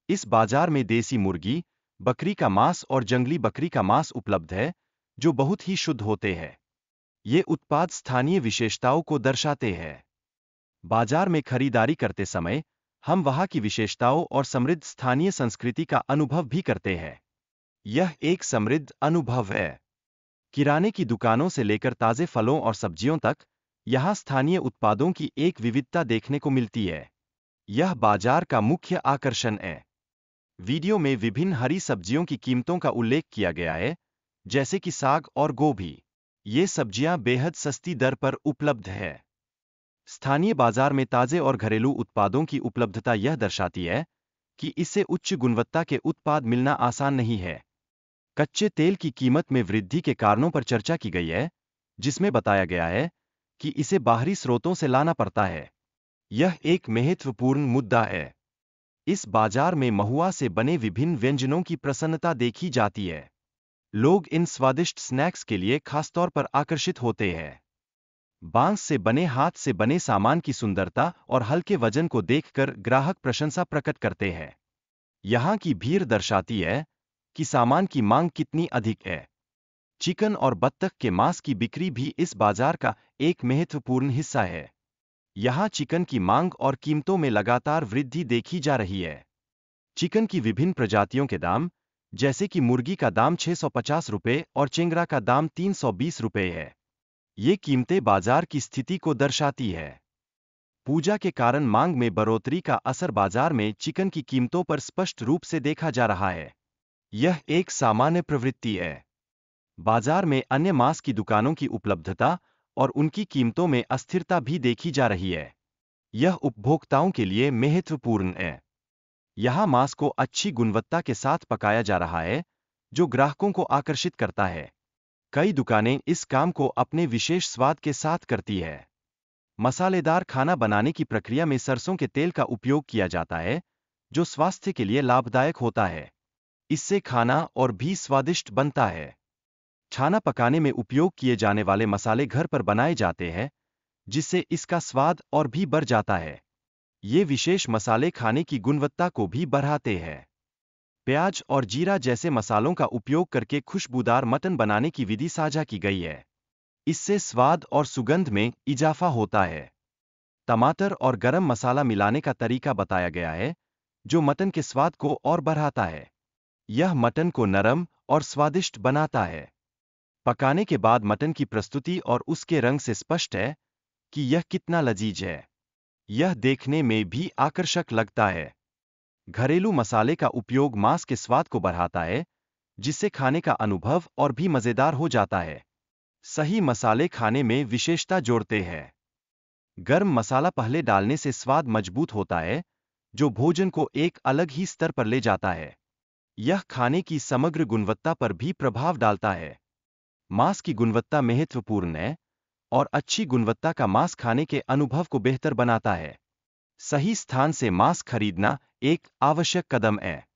इस बाजार में देसी मुर्गी, बकरी का मांस और जंगली बकरी का मांस उपलब्ध है, जो बहुत ही शुद्ध होते हैं। ये उत्पाद स्थानीय विशेषताओं को दर्शाते हैं। बाजार में खरीदारी करते समय हम वहां की विशेषताओं और समृद्ध स्थानीय संस्कृति का अनुभव भी करते हैं। यह एक समृद्ध अनुभव है। किराने की दुकानों से लेकर ताजे फलों और सब्जियों तक, यहाँ स्थानीय उत्पादों की एक विविधता देखने को मिलती है। यह बाजार का मुख्य आकर्षण है। वीडियो में विभिन्न हरी सब्जियों की कीमतों का उल्लेख किया गया है, जैसे कि साग और गोभी। ये सब्जियां बेहद सस्ती दर पर उपलब्ध है। स्थानीय बाजार में ताजे और घरेलू उत्पादों की उपलब्धता यह दर्शाती है कि इससे उच्च गुणवत्ता के उत्पाद मिलना आसान नहीं है। कच्चे तेल की कीमत में वृद्धि के कारणों पर चर्चा की गई है, जिसमें बताया गया है कि इसे बाहरी स्रोतों से लाना पड़ता है। यह एक महत्वपूर्ण मुद्दा है। इस बाजार में महुआ से बने विभिन्न व्यंजनों की प्रसन्नता देखी जाती है। लोग इन स्वादिष्ट स्नैक्स के लिए खासतौर पर आकर्षित होते हैं। बांस से बने हाथ से बने सामान की सुंदरता और हल्के वजन को देखकर ग्राहक प्रशंसा प्रकट करते हैं। यहाँ की भीड़ दर्शाती है कि सामान की मांग कितनी अधिक है। चिकन और बत्तख के मांस की बिक्री भी इस बाजार का एक महत्वपूर्ण हिस्सा है। यहाँ चिकन की मांग और कीमतों में लगातार वृद्धि देखी जा रही है। चिकन की विभिन्न प्रजातियों के दाम, जैसे कि मुर्गी का दाम 650 रुपये और चिंगरा का दाम 320 रुपये है। ये कीमतें बाजार की स्थिति को दर्शाती है। पूजा के कारण मांग में बढ़ोतरी का असर बाजार में चिकन की कीमतों पर स्पष्ट रूप से देखा जा रहा है। यह एक सामान्य प्रवृत्ति है। बाजार में अन्य मांस की दुकानों की उपलब्धता और उनकी कीमतों में अस्थिरता भी देखी जा रही है। यह उपभोक्ताओं के लिए महत्वपूर्ण है। यहाँ मांस को अच्छी गुणवत्ता के साथ पकाया जा रहा है, जो ग्राहकों को आकर्षित करता है। कई दुकानें इस काम को अपने विशेष स्वाद के साथ करती है। मसालेदार खाना बनाने की प्रक्रिया में सरसों के तेल का उपयोग किया जाता है, जो स्वास्थ्य के लिए लाभदायक होता है। इससे खाना और भी स्वादिष्ट बनता है। खाना पकाने में उपयोग किए जाने वाले मसाले घर पर बनाए जाते हैं, जिससे इसका स्वाद और भी बढ़ जाता है। ये विशेष मसाले खाने की गुणवत्ता को भी बढ़ाते हैं। प्याज और जीरा जैसे मसालों का उपयोग करके खुशबूदार मटन बनाने की विधि साझा की गई है। इससे स्वाद और सुगंध में इजाफा होता है। टमाटर और गरम मसाला मिलाने का तरीका बताया गया है, जो मटन के स्वाद को और बढ़ाता है। यह मटन को नरम और स्वादिष्ट बनाता है। पकाने के बाद मटन की प्रस्तुति और उसके रंग से स्पष्ट है कि यह कितना लजीज है। यह देखने में भी आकर्षक लगता है। घरेलू मसाले का उपयोग मांस के स्वाद को बढ़ाता है, जिससे खाने का अनुभव और भी मजेदार हो जाता है। सही मसाले खाने में विशेषता जोड़ते हैं। गर्म मसाला पहले डालने से स्वाद मजबूत होता है, जो भोजन को एक अलग ही स्तर पर ले जाता है। यह खाने की समग्र गुणवत्ता पर भी प्रभाव डालता है। मांस की गुणवत्ता महत्वपूर्ण है, और अच्छी गुणवत्ता का मांस खाने के अनुभव को बेहतर बनाता है। सही स्थान से मांस खरीदना एक आवश्यक कदम है।